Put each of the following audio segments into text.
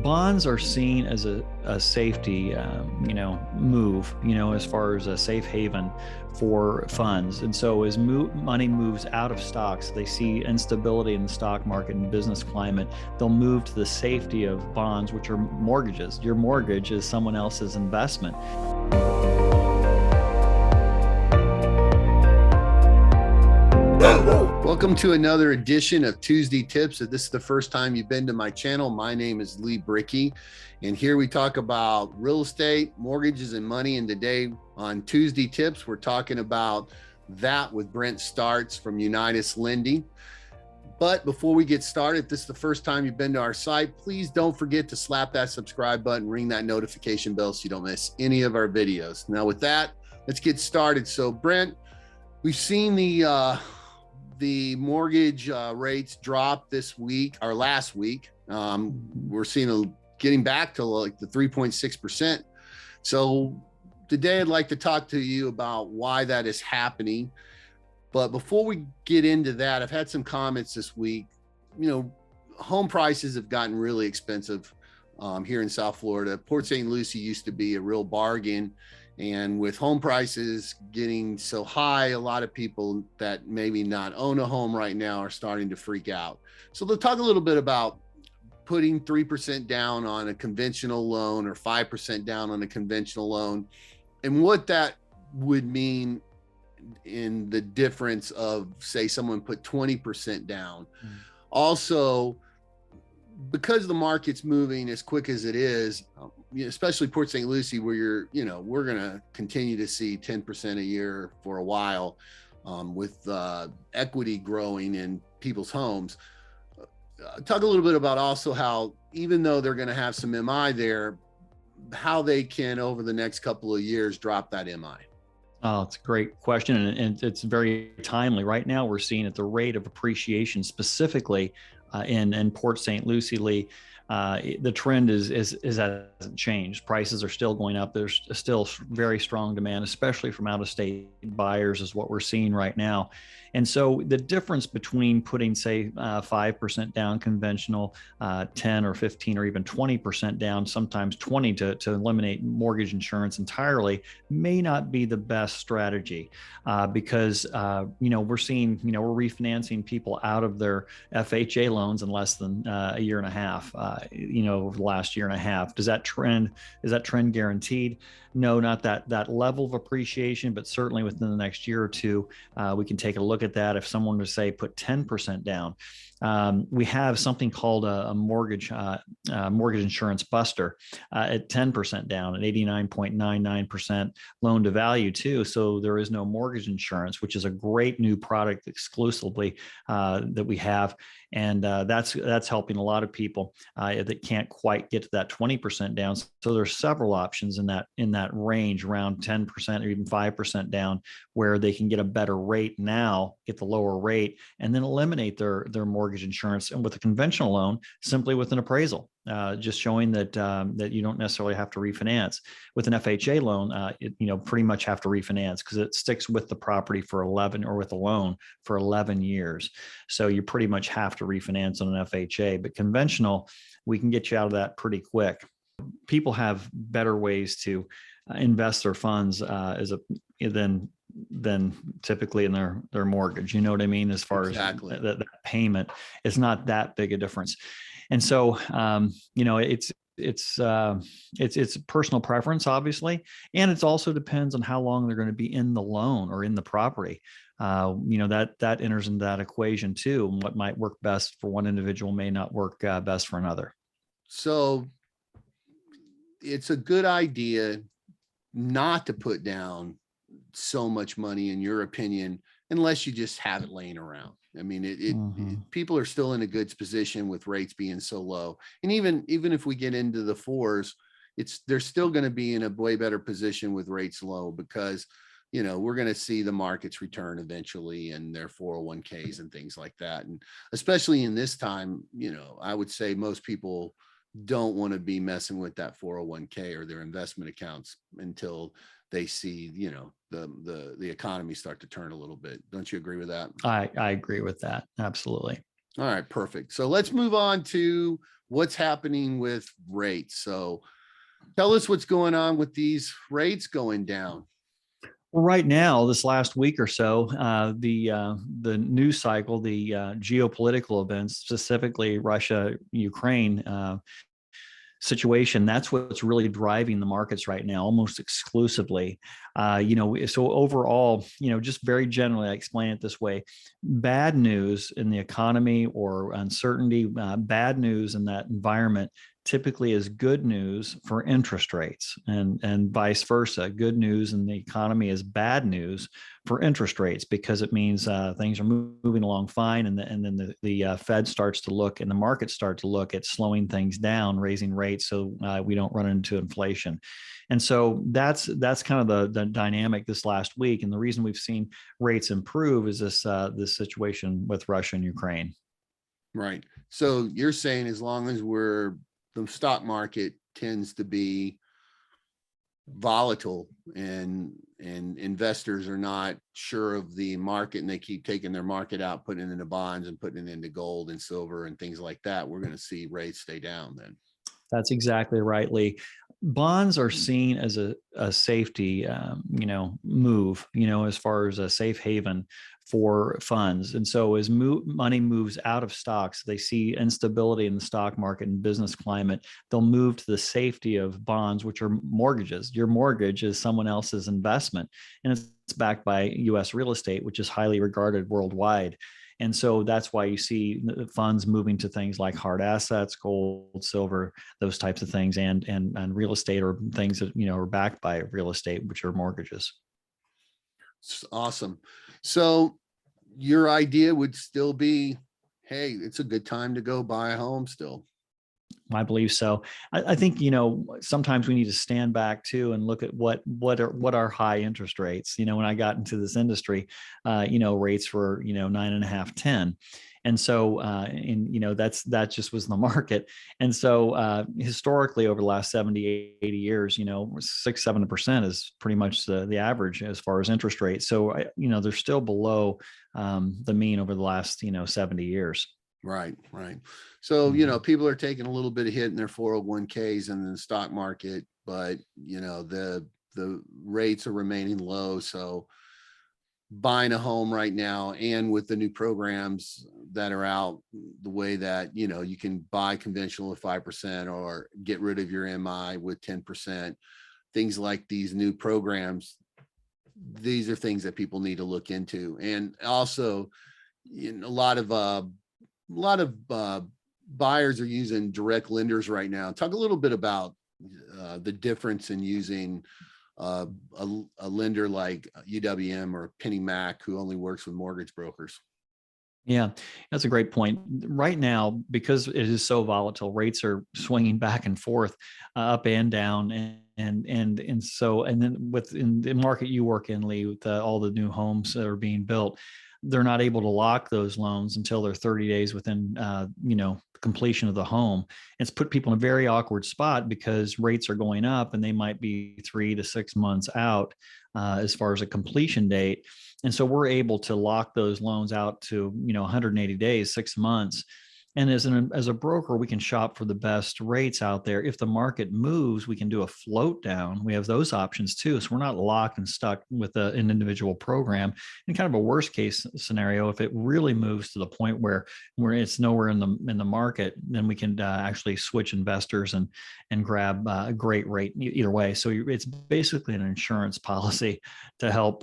Bonds are seen as a safety, move, as far as a safe haven for funds. And so as money moves out of stocks, they see instability in the stock market and business climate, they'll move to the safety of bonds, which are mortgages. Your mortgage is someone else's investment. Welcome to another edition of Tuesday Tips. If this is the first time you've been to my channel, my name is Lee Brickey, and here we talk about real estate, mortgages, and money. And today on Tuesday Tips, we're talking about that with Brent Starts from Unitas Lending. But before we get started, if this is the first time you've been to our site, please don't forget to slap that subscribe button, ring that notification bell so you don't miss any of our videos. Now with that, let's get started. So Brent, we've seen the mortgage rates drop this week or last week. We're seeing getting back to like the 3.6%. So today I'd like to talk to you about why that is happening. But before we get into that, I've had some comments this week. Home prices have gotten really expensive here in South Florida. Port St. Lucie used to be a real bargain. And with home prices getting so high, a lot of people that maybe not own a home right now are starting to freak out. So they'll talk a little bit about putting 3% down on a conventional loan or 5% down on a conventional loan and what that would mean in the difference of, say, someone put 20% down. Also, because the market's moving as quick as it is, especially Port St. Lucie, where we're going to continue to see 10% a year for a while, with equity growing in people's homes. Talk a little bit about also how, even though they're going to have some MI there, how they can, over the next couple of years, drop that MI. Oh, it's a great question, and it's very timely. Right now, we're seeing at the rate of appreciation, specifically in Port St. Lucie, Lee, the trend is hasn't changed. Prices are still going up. There's still very strong demand, especially from out-of-state buyers, is what we're seeing right now. And so the difference between putting, say, 5% down conventional, 10 or 15 or even 20% down, sometimes 20 to eliminate mortgage insurance entirely, may not be the best strategy, because we're seeing, we're refinancing people out of their FHA loans in less than a year and a half, over the last year and a half. Is that trend guaranteed? No, not that level of appreciation, but certainly within the next year or two, we can take a look at that. If someone would say put 10% down, we have something called a mortgage insurance buster at 10% down, at 89.99% loan to value too. So there is no mortgage insurance, which is a great new product exclusively that we have. And that's helping a lot of people that can't quite get to that 20% down. So there's several options in that range, around 10% or even 5% down, where they can get a better rate now, get the lower rate, and then eliminate their mortgage insurance. And with a conventional loan, simply with an appraisal, just showing that you don't necessarily have to refinance. With an FHA loan, pretty much have to refinance because it sticks with the property for 11, or with a loan for 11 years. So you pretty much have to refinance on an FHA. But conventional, we can get you out of that pretty quick. People have better ways to invest their funds than typically in their mortgage. You know what I mean? As far Exactly. as that payment, it's not that big a difference. And so, it's personal preference, obviously, and it also depends on how long they're going to be in the loan or in the property. That enters into that equation too. And what might work best for one individual may not work best for another. So it's a good idea not to put down so much money, in your opinion, unless you just have it laying around. I mean, people are still in a good position with rates being so low. And even if we get into the fours, they're still going to be in a way better position with rates low, because, we're going to see the markets return eventually, and their 401ks and things like that. And especially in this time, I would say most people don't want to be messing with that 401k or their investment accounts until they see, the economy start to turn a little bit. Don't you agree with that? I agree with that. Absolutely. All right, perfect. So let's move on to what's happening with rates. So tell us what's going on with these rates going down. Well, right now, this last week or so, the news cycle, the geopolitical events, specifically Russia, Ukraine situation, that's what's really driving the markets right now, almost exclusively. So overall, just very generally, I explain it this way: bad news in the economy or uncertainty, bad news in that environment typically is good news for interest rates, and vice versa. Good news in the economy is bad news for interest rates, because it means things are moving along fine, and then the Fed starts to look, and the markets start to look at slowing things down, raising rates, so we don't run into inflation. And so that's kind of the dynamic this last week, and the reason we've seen rates improve is this situation with Russia and Ukraine. Right. So you're saying as long as the stock market tends to be volatile and investors are not sure of the market and they keep taking their market out, putting it into bonds and putting it into gold and silver and things like that, we're going to see rates stay down then. That's exactly right, Lee. Bonds are seen as a safety, move, as far as a safe haven for funds. And so as money moves out of stocks, they see instability in the stock market and business climate, they'll move to the safety of bonds, which are mortgages. Your mortgage is someone else's investment, and it's backed by U.S. real estate, which is highly regarded worldwide. And so that's why you see funds moving to things like hard assets, gold, silver, those types of things, and real estate, or things that are backed by real estate, which are mortgages. Awesome. So your idea would still be, hey, it's a good time to go buy a home still. I believe so. I think sometimes we need to stand back too and look at what are high interest rates. When I got into this industry, rates were 9.5, 10, and so that just was the market. And so historically, over the last 70, 80 years, 6-7% is pretty much the average as far as interest rates. So they're still below the mean over the last 70 years. Right. So, people are taking a little bit of hit in their 401ks and the stock market, but the rates are remaining low. So buying a home right now, and with the new programs that are out, the way that, you can buy conventional at 5% or get rid of your MI with 10%, things like these new programs, these are things that people need to look into. And also, a lot of buyers are using direct lenders right now. Talk a little bit about the difference in using a lender like UWM or PennyMac, who only works with mortgage brokers. Yeah, that's a great point. Right now, because it is so volatile, rates are swinging back and forth, up and down, and then within the market you work in, Lee, with all the new homes that are being built, they're not able to lock those loans until they're 30 days within completion of the home. It's put people in a very awkward spot, because rates are going up and they might be 3 to 6 months out as far as a completion date. And so we're able to lock those loans out to 180 days, 6 months. And as a broker, we can shop for the best rates out there. If the market moves, we can do a float down. We have those options too. So we're not locked and stuck with an individual program. In kind of a worst case scenario, if it really moves to the point where it's nowhere in the market, then we can actually switch investors and grab a great rate either way. So it's basically an insurance policy to help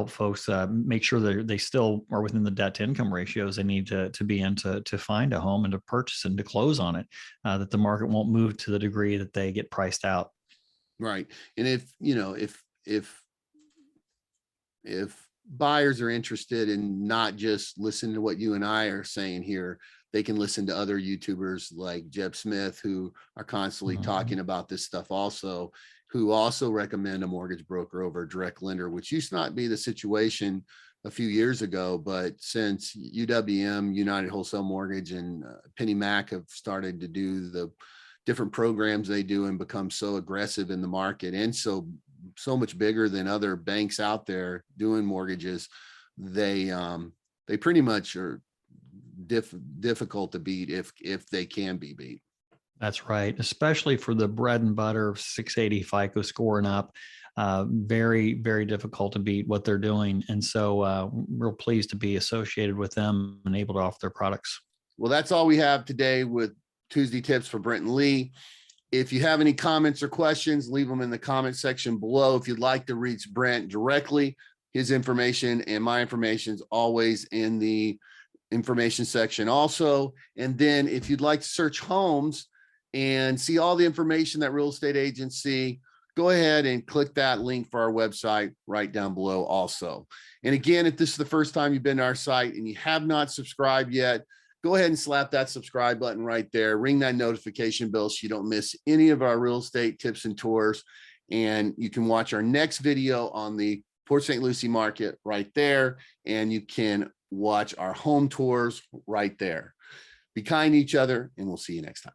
folks make sure that they still are within the debt to income ratios they need to be in to find a home and to purchase and to close on it, that the market won't move to the degree that they get priced out. Right. And if buyers are interested in not just listening to what you and I are saying here, they can listen to other YouTubers like Jeb Smith, who are constantly talking about this stuff also, who also recommend a mortgage broker over a direct lender, which used to not be the situation a few years ago. But since UWM, United Wholesale Mortgage, and PennyMac have started to do the different programs they do and become so aggressive in the market, and so much bigger than other banks out there doing mortgages, they pretty much are difficult to beat if they can be beat. That's right, especially for the bread and butter 680 FICO score and up. Very, very difficult to beat what they're doing. And so we're pleased to be associated with them and able to offer their products. Well, that's all we have today with Tuesday Tips for Brent and Lee. If you have any comments or questions, leave them in the comment section below. If you'd like to reach Brent directly, his information and my information is always in the information section also. And then if you'd like to search homes and see all the information that real estate agents see, go ahead and click that link for our website right down below also. And again, if this is the first time you've been to our site and you have not subscribed yet, go ahead and slap that subscribe button right there. Ring that notification bell so you don't miss any of our real estate tips and tours. And you can watch our next video on the Port St. Lucie market right there. And you can watch our home tours right there. Be kind to each other, and we'll see you next time.